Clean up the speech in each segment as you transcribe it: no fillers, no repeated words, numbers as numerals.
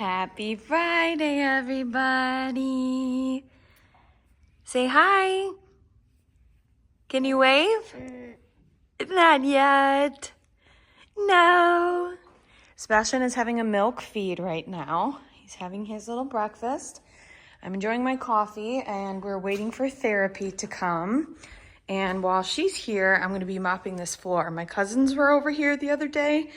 Happy Friday, everybody. Say hi. Can you wave? Not yet. No. Sebastian is having a milk feed right now. He's having his little breakfast. I'm enjoying my coffee, and we're waiting for therapy to come. And while she's here, I'm going to be mopping this floor. My cousins were over here the other day,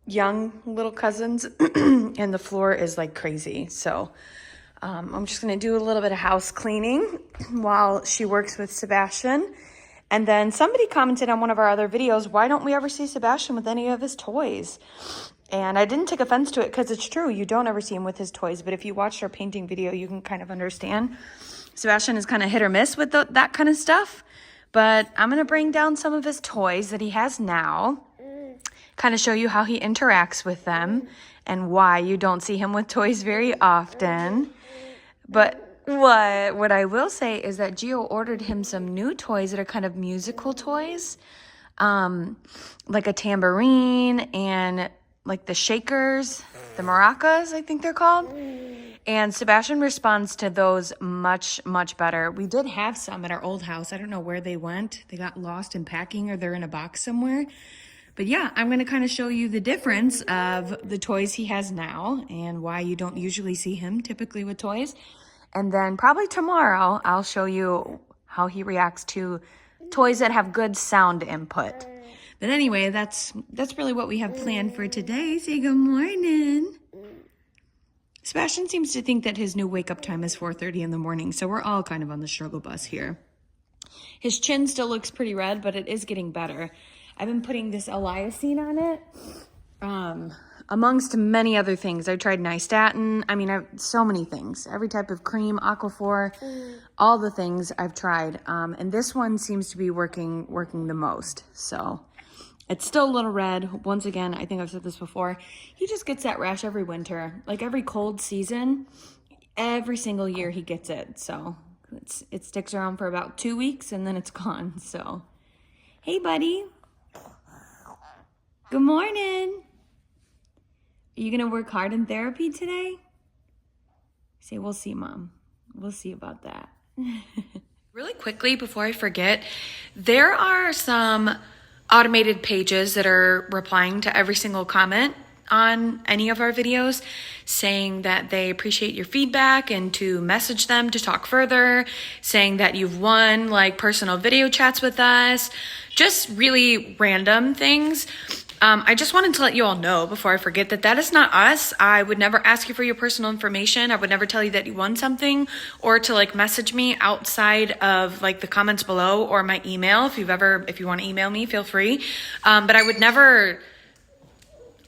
young little cousins, and the floor is like crazy. So I'm just going to do a little bit of house cleaning while she works with Sebastian. And then somebody commented on one of our other videos, why don't we ever see Sebastian with any of his toys? And I didn't take offense to it because it's true. You don't ever see him with his toys. But if you watched our painting video, you can kind of understand. Sebastian is kind of hit or miss with that kind of stuff. But I'm going to bring down some of his toys that he has now. Kind of show you how he interacts with them and why you don't see him with toys very often. But what I will say is that Gio ordered him some new toys that are kind of musical toys. Like a tambourine and like the shakers, the maracas, I think they're called. And Sebastian responds to those much, much better. We did have some at our old house. I don't know where they went. They got lost in packing or they're in a box somewhere. But yeah, I'm going to kind of show you the difference of the toys he has now and why you don't usually see him typically with toys. And then probably tomorrow, I'll show you how he reacts to toys that have good sound input. But anyway, that's really what we have planned for today. Say good morning. Sebastian seems to think that his new wake-up time is 4:30 in the morning, so we're all kind of on the struggle bus here. His chin still looks pretty red, but it is getting better. I've been putting this Eliacine on it, amongst many other things. I tried nystatin. I mean, so many things. Every type of cream, Aquaphor, all the things I've tried. And this one seems to be working the most. So it's still a little red. Once again, I think I've said this before. He just gets that rash every winter. Like every cold season, every single year he gets it. So it sticks around for about 2 weeks and then it's gone. So, hey, buddy. Good morning. Are you going to work hard in therapy today? Say, we'll see, Mom. We'll see about that. Really quickly, before I forget, there are some automated pages that are replying to every single comment on any of our videos, saying that they appreciate your feedback and to message them to talk further, saying that you've won like personal video chats with us, just really random things. I just wanted to let you all know before I forget that is not us. I would never ask you for your personal information. I would never tell you that you won something or to like message me outside of like the comments below or my email. If you want to email me, feel free. But I would never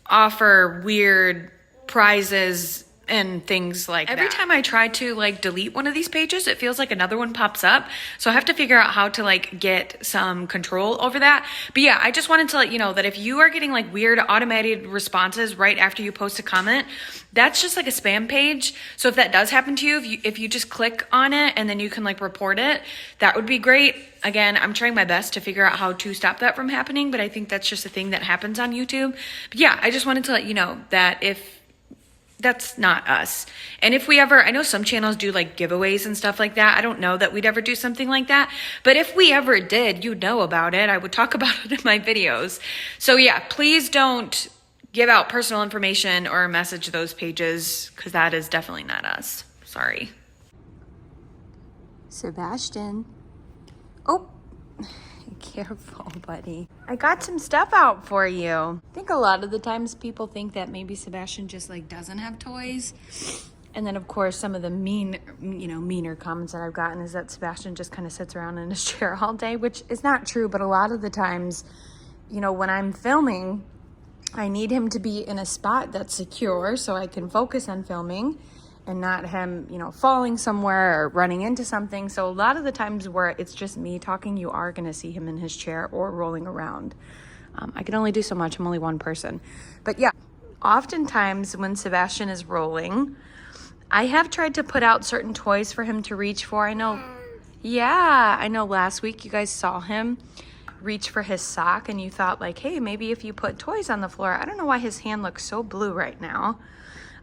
offer weird prizes and things like that. Every time I try to like delete one of these pages, it feels like another one pops up. So I have to figure out how to like get some control over that. But yeah, I just wanted to let you know that if you are getting like weird automated responses right after you post a comment, that's just like a spam page. So if that does happen to you, if you just click on it and then you can like report it, that would be great. Again, I'm trying my best to figure out how to stop that from happening, but I think that's just a thing that happens on YouTube. But yeah, I just wanted to let you know that if that's not us. And if we ever, I know some channels do like giveaways and stuff like that. I don't know that we'd ever do something like that. But if we ever did, you'd know about it. I would talk about it in my videos. So yeah, please don't give out personal information or message those pages because that is definitely not us. Sorry. Sebastian. Oh. Careful, buddy. I got some stuff out for you. I think a lot of the times people think that maybe Sebastian just like doesn't have toys. And then of course some of the meaner comments that I've gotten is that Sebastian just kind of sits around in his chair all day, which is not true. But a lot of the times, when I'm filming, I need him to be in a spot that's secure so I can focus on filming and not him, falling somewhere or running into something. So a lot of the times where it's just me talking, you are going to see him in his chair or rolling around. I can only do so much. I'm only one person. But yeah, oftentimes when Sebastian is rolling, I have tried to put out certain toys for him to reach for. I know last week you guys saw him reach for his sock and you thought like, hey, maybe if you put toys on the floor. I don't know why his hand looks so blue right now.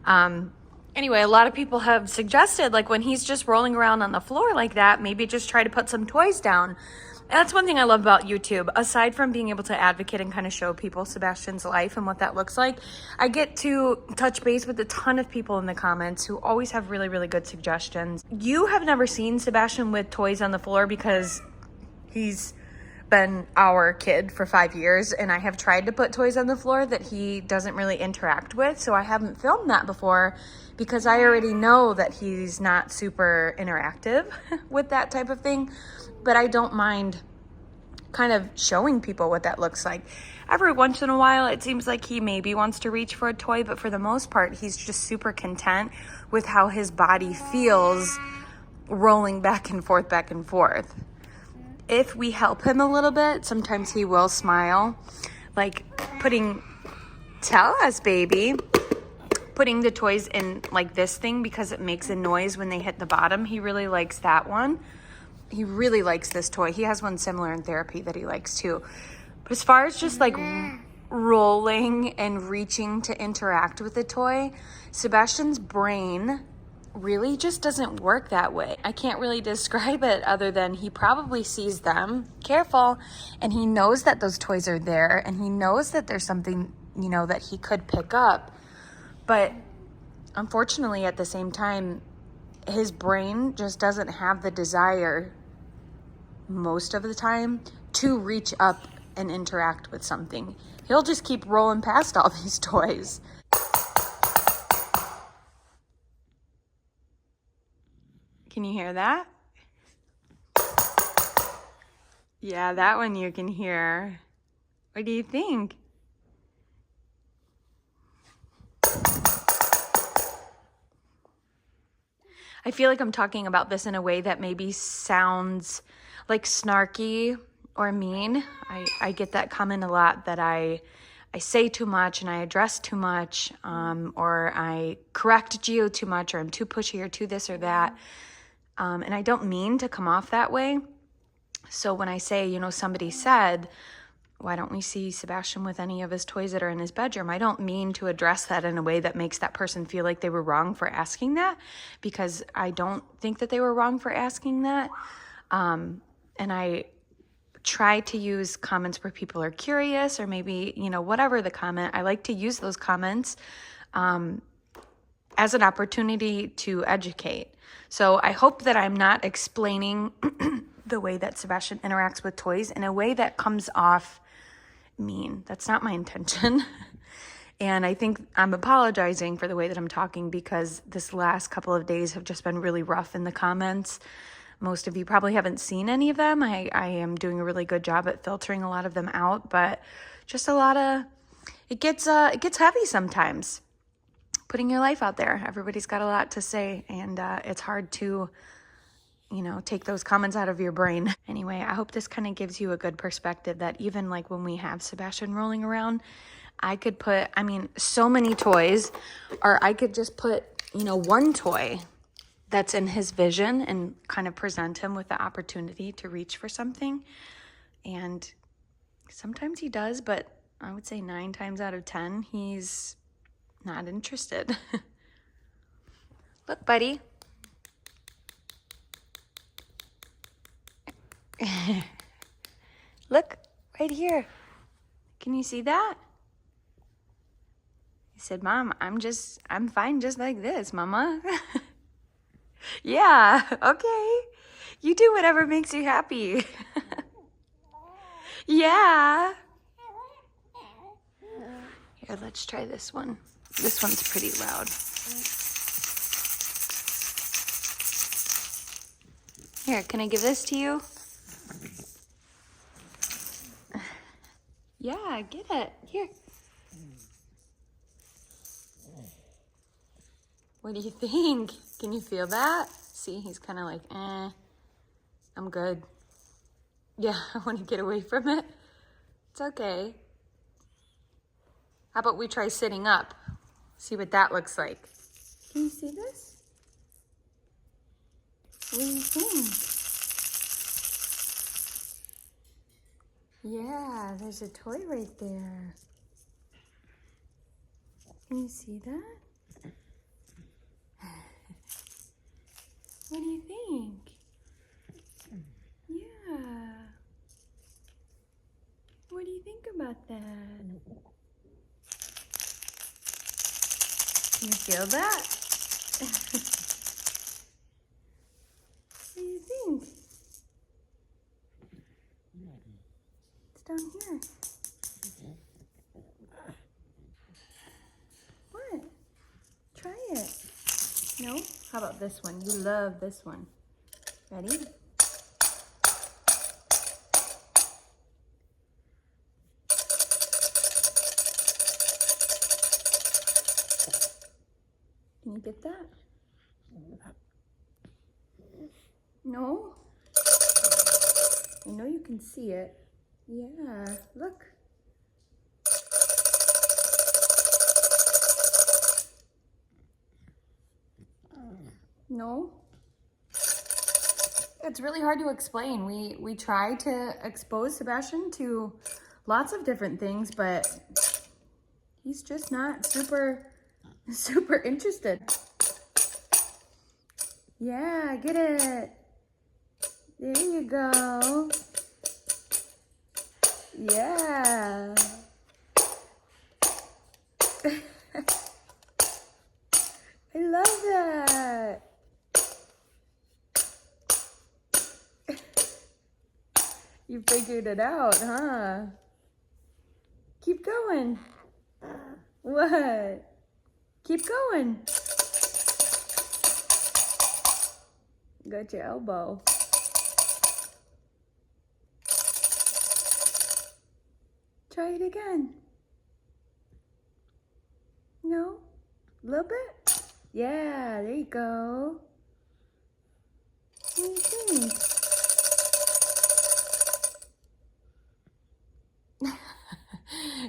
Anyway, a lot of people have suggested, like, when he's just rolling around on the floor like that, maybe just try to put some toys down. And that's one thing I love about YouTube. Aside from being able to advocate and kind of show people Sebastian's life and what that looks like, I get to touch base with a ton of people in the comments who always have really, really good suggestions. You have never seen Sebastian with toys on the floor because he's been our kid for 5 years, and I have tried to put toys on the floor that he doesn't really interact with, so I haven't filmed that before because I already know that he's not super interactive with that type of thing. But I don't mind kind of showing people what that looks like. Every once in a while, it seems like he maybe wants to reach for a toy, but for the most part, he's just super content with how his body feels rolling back and forth, back and forth. If we help him a little bit, sometimes he will smile, like tell us, baby, putting the toys in like this thing because it makes a noise when they hit the bottom. He really likes that one. He really likes this toy. He has one similar in therapy that he likes too. But as far as just like rolling and reaching to interact with the toy, Sebastian's brain really just doesn't work that way. I can't really describe it other than he probably sees them, careful, and he knows that those toys are there, and he knows that there's something, you know, that he could pick up. But unfortunately, at the same time, his brain just doesn't have the desire most of the time to reach up and interact with something. He'll just keep rolling past all these toys. Can you hear that? Yeah, that one you can hear. What do you think? I feel like I'm talking about this in a way that maybe sounds like snarky or mean. I get that comment a lot that I say too much and I address too much, or I correct Gio too much, or I'm too pushy or too this or that. And I don't mean to come off that way. So when I say, you know, somebody said, why don't we see Sebastian with any of his toys that are in his bedroom? I don't mean to address that in a way that makes that person feel like they were wrong for asking that, because I don't think that they were wrong for asking that. And I try to use comments where people are curious, or maybe, you know, whatever the comment, I like to use those comments as an opportunity to educate. So I hope that I'm not explaining the way that Sebastian interacts with toys in a way that comes off mean. That's not my intention. And I think I'm apologizing for the way that I'm talking, because this last couple of days have just been really rough in the comments. Most of you probably haven't seen any of them. I am doing a really good job at filtering a lot of them out, but just a lot of, it gets heavy sometimes. Putting your life out there. Everybody's got a lot to say, and it's hard to, you know, take those comments out of your brain. Anyway, I hope this kind of gives you a good perspective that even like when we have Sebastian rolling around, I could put, I mean, so many toys, or I could just put, you know, one toy that's in his vision and kind of present him with the opportunity to reach for something. And sometimes he does, but I would say 9 times out of 10, he's not interested. Look, buddy. Look, right here. Can you see that? He said, Mom, I'm fine just like this, Mama. Yeah, okay. You do whatever makes you happy. Yeah. Here, let's try this one. This one's pretty loud. Here, can I give this to you? Yeah, get it. Here. What do you think? Can you feel that? See, he's kind of like, I'm good. Yeah, I want to get away from it. It's okay. How about we try sitting up? See what that looks like. Can you see this? What do you think? Yeah, there's a toy right there. Can you see that? What do you think? Yeah. What do you think about that? You feel that? What do you think? It's down here. What? Try it. No? How about this one? You love this one. Ready? Can you get that? No? I know you can see it. Yeah, look. No? It's really hard to explain. We try to expose Sebastian to lots of different things, but he's just not super interested. Yeah, get it. There you go. Yeah. I love that. You figured it out, huh? Keep going. What? Keep going. Got your elbow. Try it again. No? A little bit? Yeah, there you go. What do you think?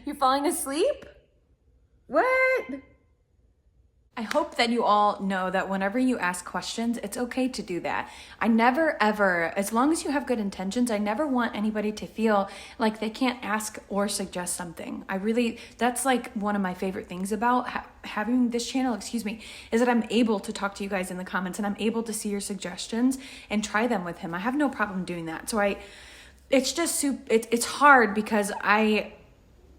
You're falling asleep? What? I hope that you all know that whenever you ask questions, it's okay to do that. I never ever, as long as you have good intentions, I never want anybody to feel like they can't ask or suggest something. That's like one of my favorite things about having this channel, is that I'm able to talk to you guys in the comments and I'm able to see your suggestions and try them with him. I have no problem doing that. So it's hard because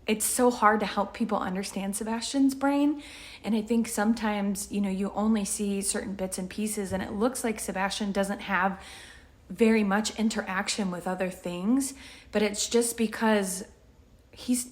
it's so hard to help people understand Sebastian's brain. And I think sometimes, you only see certain bits and pieces and it looks like Sebastian doesn't have very much interaction with other things, but it's just because he's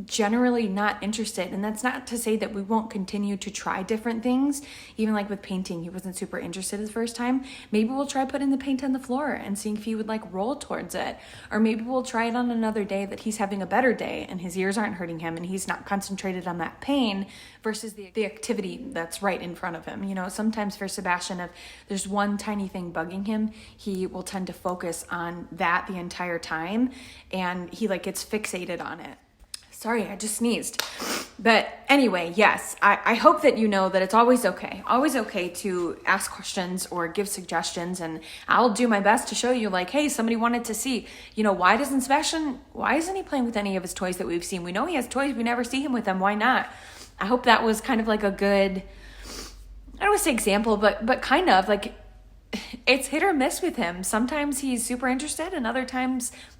generally not interested. And that's not to say that we won't continue to try different things. Even like with painting, he wasn't super interested the first time. Maybe we'll try putting the paint on the floor and seeing if he would like roll towards it. Or maybe we'll try it on another day that he's having a better day and his ears aren't hurting him and he's not concentrated on that pain versus the activity that's right in front of him. Sometimes for Sebastian, if there's one tiny thing bugging him, he will tend to focus on that the entire time and he gets fixated on it. Sorry, I just sneezed. But anyway, yes, I hope that you know that it's always okay to ask questions or give suggestions. And I'll do my best to show you hey, somebody wanted to see, why isn't he playing with any of his toys that we've seen? We know he has toys. We never see him with them. Why not? I hope that was kind of like a good, I don't want to say example, but kind of it's hit or miss with him. Sometimes he's super interested and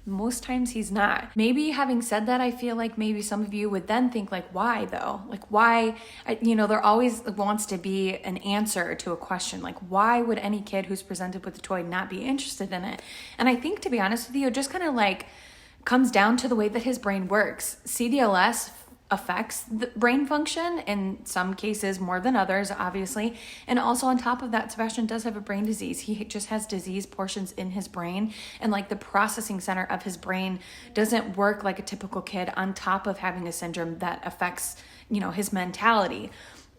most times he's not. Maybe having said that, I feel like maybe some of you would then think why though? Why, there always wants to be an answer to a question. Why would any kid who's presented with a toy not be interested in it? And I think, to be honest with you, it just kind of comes down to the way that his brain works. CDLS affects the brain function in some cases more than others, obviously. And also on top of that, Sebastian does have a brain disease. He just has disease portions in his brain and the processing center of his brain doesn't work like a typical kid on top of having a syndrome that affects, his mentality.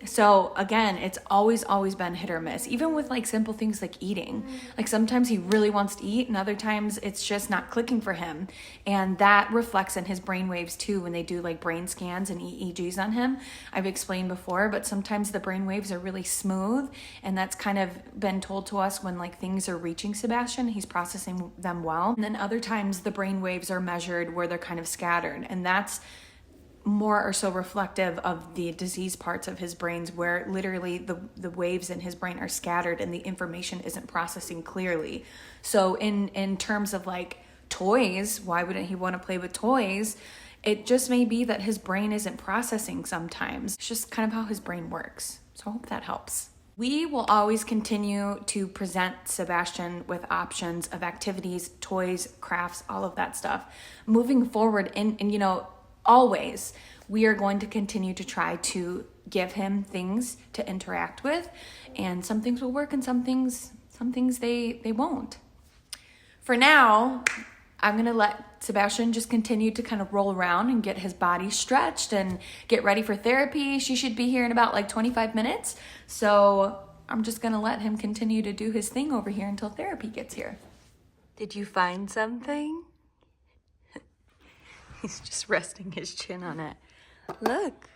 So again, it's always been hit or miss, even with simple things like eating. Sometimes he really wants to eat and other times it's just not clicking for him. And that reflects in his brain waves too when they do brain scans and EEGs on him. I've explained before, but sometimes the brain waves are really smooth and that's kind of been told to us when things are reaching Sebastian, he's processing them well. And then other times the brain waves are measured where they're kind of scattered, and that's more or so reflective of the disease parts of his brains where literally the waves in his brain are scattered and the information isn't processing clearly. So in terms of like toys, why wouldn't he want to play with toys? It just may be that his brain isn't processing sometimes. It's just kind of how his brain works. So I hope that helps. We will always continue to present Sebastian with options of activities, toys, crafts, all of that stuff. Moving forward, and you know, always, we are going to continue to try to give him things to interact with, and some things will work and some things they won't. For now, I'm gonna let Sebastian just continue to kind of roll around and get his body stretched and get ready for therapy. She should be here in about like 25 minutes. So I'm just gonna let him continue to do his thing over here until therapy gets here. Did you find something? He's just resting his chin on it. Look.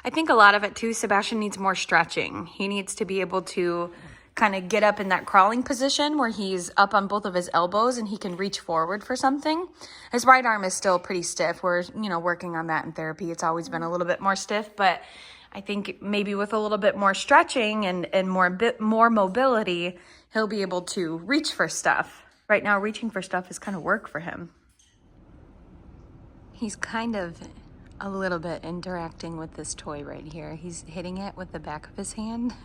I think a lot of it too, Sebastian needs more stretching. He needs to be able to kind of get up in that crawling position where he's up on both of his elbows and he can reach forward for something. His right arm is still pretty stiff. We're, you know, working on that in therapy. It's always been a little bit more stiff, but I think maybe with a little bit more stretching and more mobility, he'll be able to reach for stuff. Right now, reaching for stuff is kind of work for him. He's kind of a little bit interacting with this toy right here. He's hitting it with the back of his hand.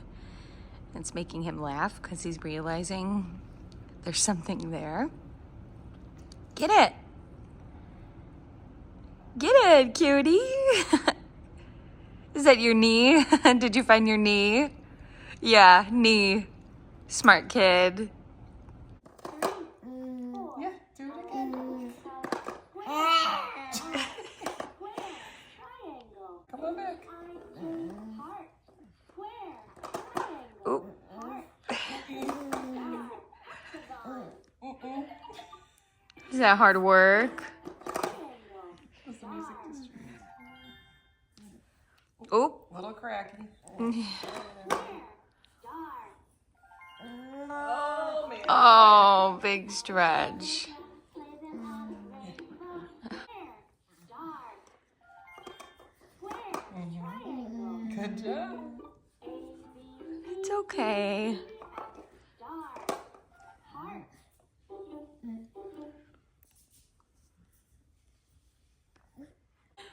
It's making him laugh because he's realizing there's something there. Get it. Get it, cutie. Is that your knee? Did you find your knee? Yeah, knee. Smart kid. Yeah, do it again. Come on back. Oop. Is that hard work? What's the music district? Oop. Little cracky. Oh, big stretch. Good job. It's okay.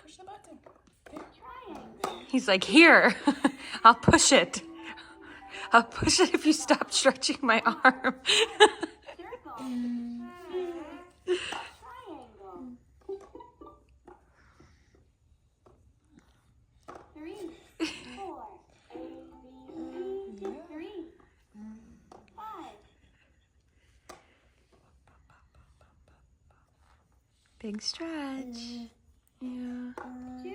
Push the button. He's like, here, I'll push it. I'll push it if you stop stretching my arm. Big stretch. Yeah. 2,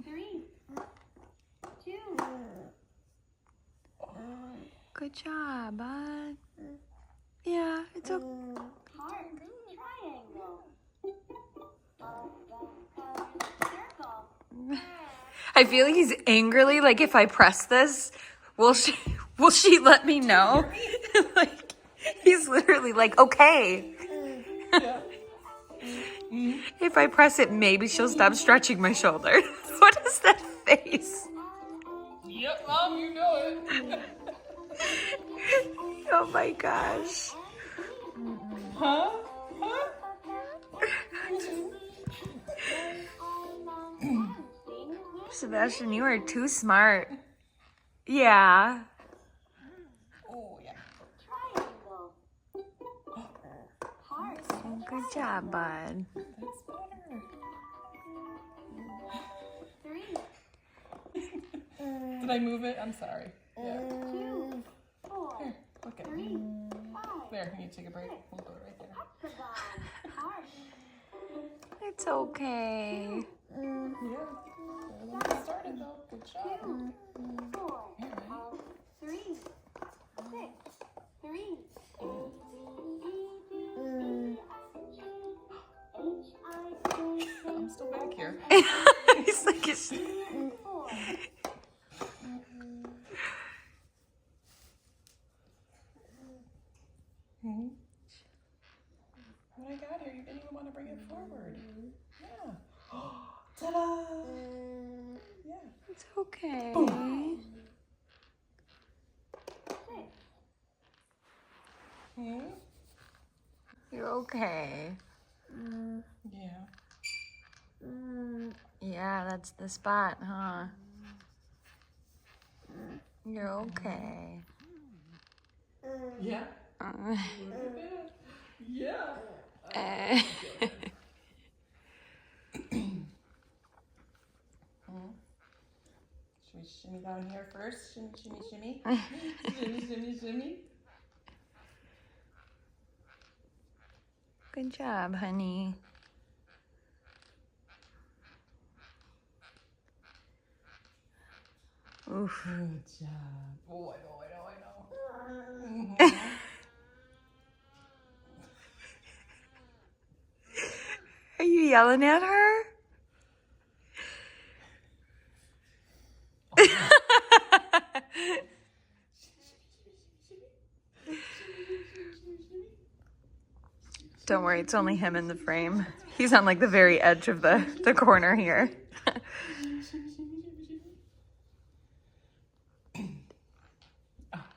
3, 2. Good job, bud. Yeah, it's okay. Heart, triangle. Circle. I feel like he's angrily, like if I press this, will she let me know? Like he's literally like, okay. If I press it, maybe she'll stop stretching my shoulder. What is that face? Yep, Mom, you know it. Oh my gosh. Huh? Sebastian, you are too smart. Yeah. Oh, yeah. Triangle. Heart. Good job, bud. That's better. 3, Did I move it? I'm sorry. Yeah. 2, 4, Here, look at 3, 5. there. You need to take a break. We'll go right there. Hexagon. Heart. It's okay. Yeah. Let me get started though. Good job. 4, 3, 6, 3. I'm still back here. He's like, it's... What I got here? You didn't even It's okay. You're okay. Yeah. Yeah, that's the spot, huh? You're okay. Yeah. Yeah. Eh. Should we shimmy down here first? Shimmy, shimmy, shimmy. Shimmy, shimmy, shimmy. Good job, honey. Oof. Good job. Oh, I know. Mhm. Are you yelling at her? Don't worry, it's only him in the frame. He's on like the very edge of the corner here.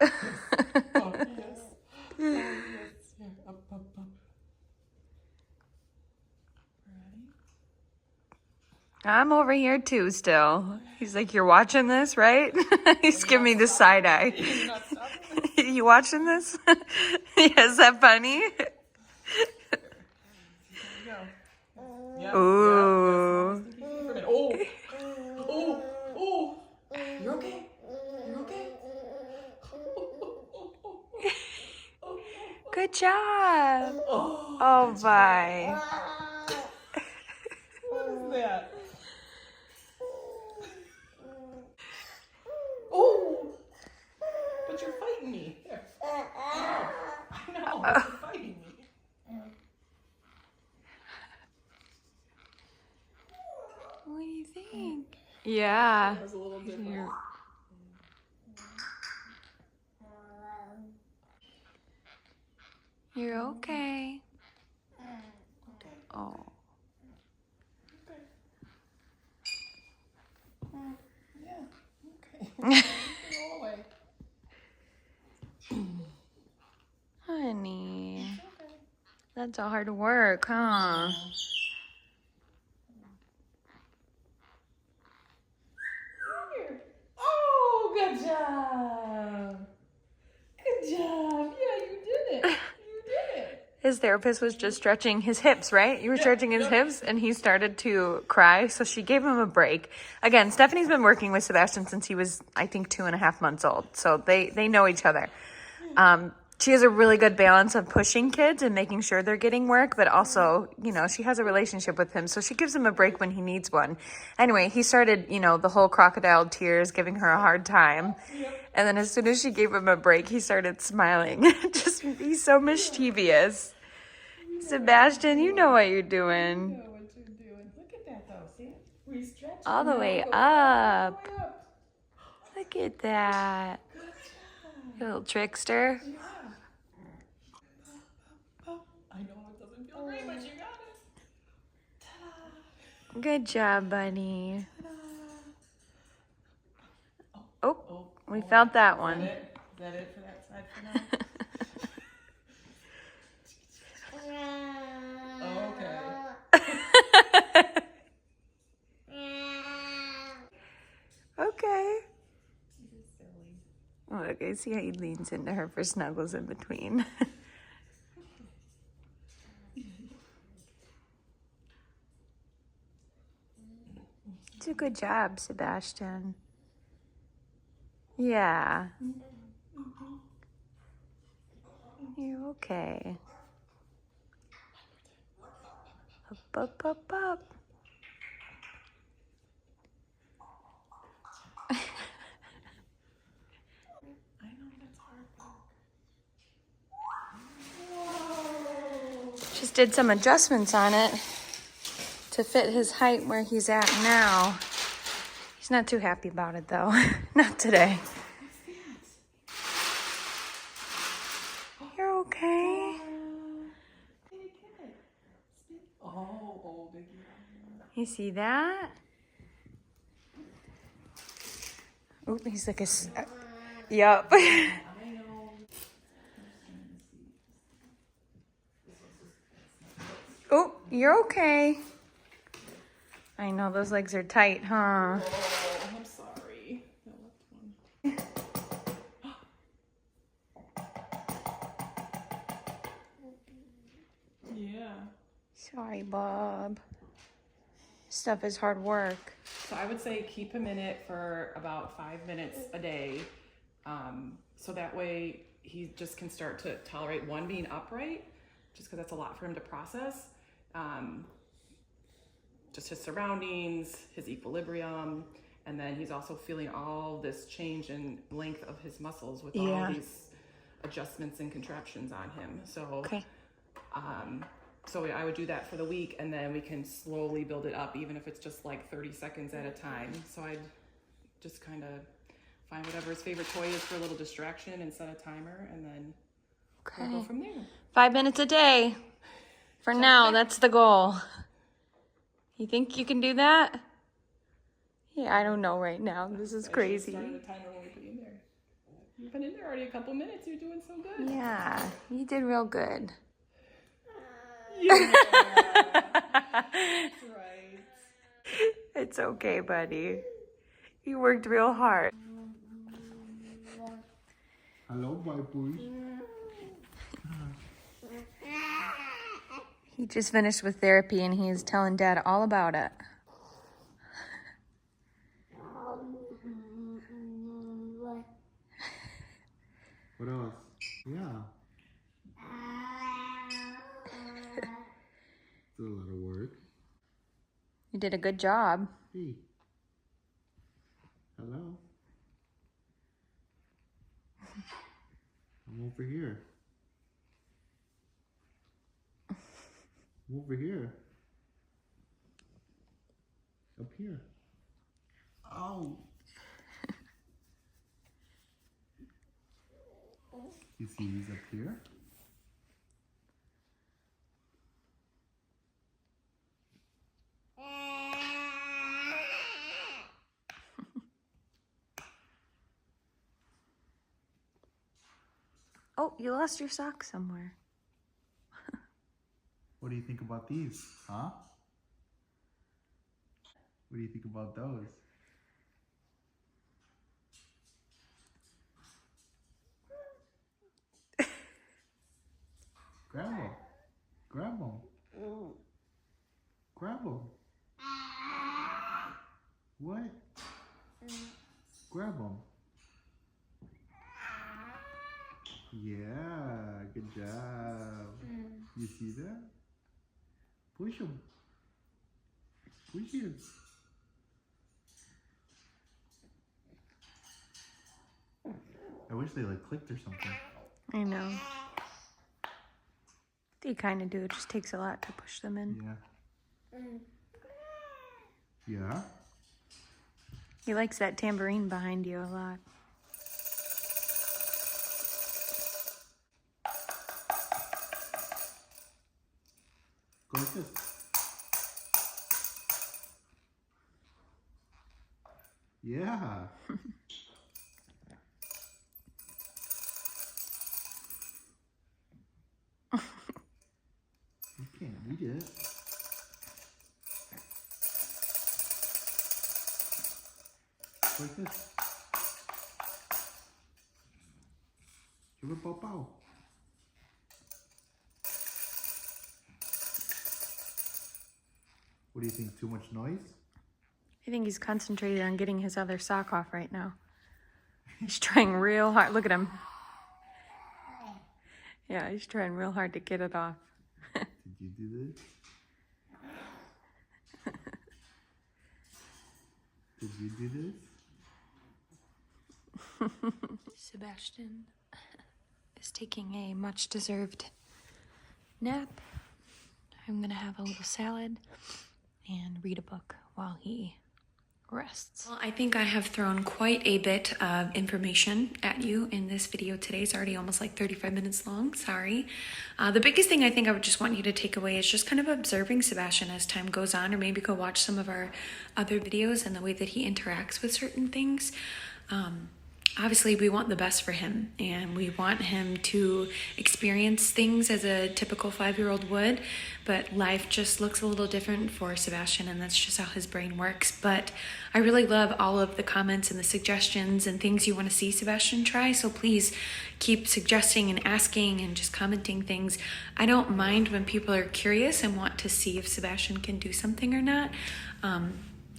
Oh, yes. Here, up, up, up. Ready? I'm over here too still. He's like, you're watching this, right? He's giving me the side eye. You're not stopping this? You watching this? Yeah, is that funny? Here we go. Yeah, Ooh. Oh, oh, oh. You're okay? You're okay? Good job. Oh, Oh, bye. what is that? Oh, but you're fighting me. Here. I know, but you're fighting me. What do you think? Yeah. That was a little different. You're okay. Oh. Okay. Yeah, okay. Go away. Honey. Okay. That's all hard work, huh? Here. Oh, good job. Good job. Yeah, you did it. You did it. His therapist was just stretching his hips, right? You were stretching his hips and he started to cry. So she gave him a break. Again, Stephanie's been working with Sebastian since he was, I think, 2.5 months old. So they know each other. She has a really good balance of pushing kids and making sure they're getting work, but also, you know, she has a relationship with him. So she gives him a break when he needs one. Anyway, he started, you know, the whole crocodile tears, giving her a hard time. And then as soon as she gave him a break, he started smiling. Just, he's so mischievous. Sebastian, you know what you're doing. You know what you're doing. Look at that, though. See? We stretch All the and way now go up. all the way up. Look at that. Good job. You little trickster. Yeah. I know it doesn't feel great, but you got it. Ta-da. Good job, buddy. Oh, we felt that one. Is that it for that side for now? Okay. Oh, look, I see how he leans into her for snuggles in between. It's a good job, Sebastian. Yeah. You're okay. Up, up, up, up. I know that's hard work. Just did some adjustments on it to fit his height where he's at now. He's not too happy about it though. Not today. You're okay. Oh, big. You see that? Oh, he's like a. Yup. I know. Oh, you're okay. I know those legs are tight, huh? Oh, I'm sorry. That left one. Yeah. Sorry, Bob. Stuff is hard work. So I would say keep him in it for about 5 minutes a day. So that way he just can start to tolerate one, being upright, just because that's a lot for him to process. Just his surroundings, his equilibrium, and then he's also feeling all this change in length of his muscles with all these adjustments and contractions on him. So, Okay. so I would do that for the week, and then we can slowly build it up, even if it's just like 30 seconds at a time. So I'd just kind of find whatever his favorite toy is for a little distraction and set a timer, and then we'll go from there. 5 minutes a day. For now, that's the goal. You think you can do that? Yeah, I don't know right now. This is crazy. Started the timer when we put you in there. You've been in there already a couple minutes. You're doing so good. Yeah, you did real good. Yeah. That's right. It's okay, buddy. You worked real hard. Hello, my boy. He just finished with therapy and he is telling Dad all about it. What else? Yeah. It's a lot of work. You did a good job. Hey. Hello. I'm over here. I'm over here. Up here. Oh. You see he's up here? Oh, you lost your sock somewhere. What do you think about these, huh? What do you think about those? Grab them. Grab them. Grab them. What? Grab them. Yeah, good job. You see that? Push them. Push it. I wish they like clicked or something. I know. They kind of do. It just takes a lot to push them in. Yeah. Yeah? He likes that tambourine behind you a lot. Go like this. Yeah. You can't eat it. Go like this. Give it pow pow. What do you think? Too much noise? I think he's concentrated on getting his other sock off right now. He's trying real hard. Look at him. Yeah, he's trying real hard to get it off. Did you do this? Did you do this? Sebastian is taking a much-deserved nap. I'm gonna have a little salad and read a book while he rests. Well, I think I have thrown quite a bit of information at you in this video today. It's already almost like 35 minutes long, sorry. The biggest thing I think I would just want you to take away is just kind of observing Sebastian as time goes on, or maybe go watch some of our other videos and the way that he interacts with certain things. Obviously, we want the best for him, and we want him to experience things as a typical 5-year-old would, but life just looks a little different for Sebastian, and that's just how his brain works. But I really love all of the comments and the suggestions and things you want to see Sebastian try, so please keep suggesting and asking and just commenting things. I don't mind when people are curious and want to see if Sebastian can do something or not.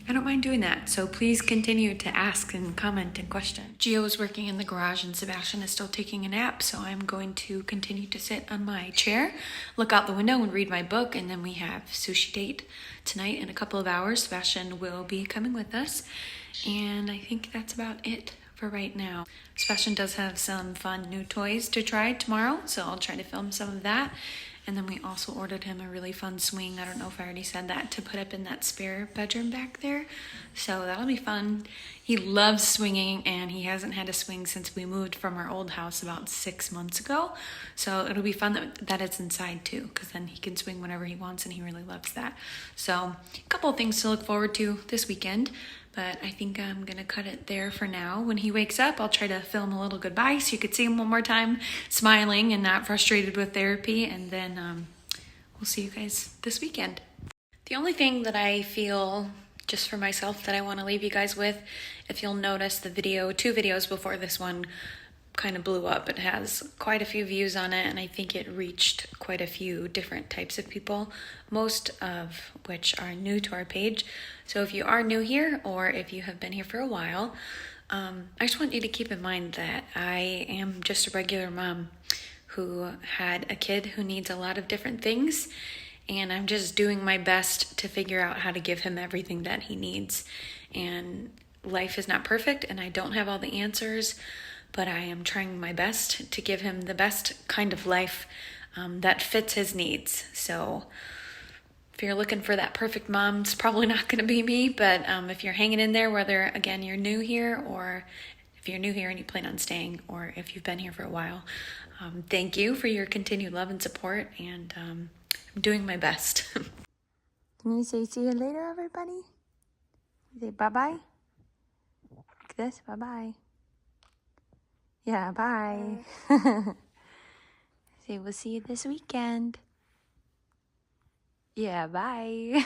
I don't mind doing that, so please continue to ask and comment and question. Gio is working in the garage and Sebastian is still taking a nap, so I'm going to continue to sit on my chair, look out the window and read my book, and then we have sushi date tonight in a couple of hours. Sebastian will be coming with us, and I think that's about it for right now. Sebastian does have some fun new toys to try tomorrow, so I'll try to film some of that. And then we also ordered him a really fun swing, I don't know if I already said that, to put up in that spare bedroom back there. So that'll be fun. He loves swinging, and he hasn't had a swing since we moved from our old house about 6 months ago. So it'll be fun that it's inside too, because then he can swing whenever he wants, and he really loves that. So a couple of things to look forward to this weekend. But I think I'm going to cut it there for now. When he wakes up, I'll try to film a little goodbye so you could see him one more time, smiling and not frustrated with therapy. And then we'll see you guys this weekend. The only thing that I feel just for myself that I want to leave you guys with, if you'll notice the video, 2 videos before this one kind of blew up. It has quite a few views on it, and I think it reached quite a few different types of people, most of which are new to our page. So if you are new here, or if you have been here for a while, I just want you to keep in mind that I am just a regular mom who had a kid who needs a lot of different things, and I'm just doing my best to figure out how to give him everything that he needs. And life is not perfect, and I don't have all the answers, but I am trying my best to give him the best kind of life that fits his needs. So if you're looking for that perfect mom, it's probably not going to be me, but if you're hanging in there, whether, again, you're new here, or if you're new here and you plan on staying, or if you've been here for a while, thank you for your continued love and support, and I'm doing my best. Can you say see you later, everybody? Say bye-bye? Like this, bye-bye. Yeah, bye. Say we'll see you this weekend. Yeah, bye.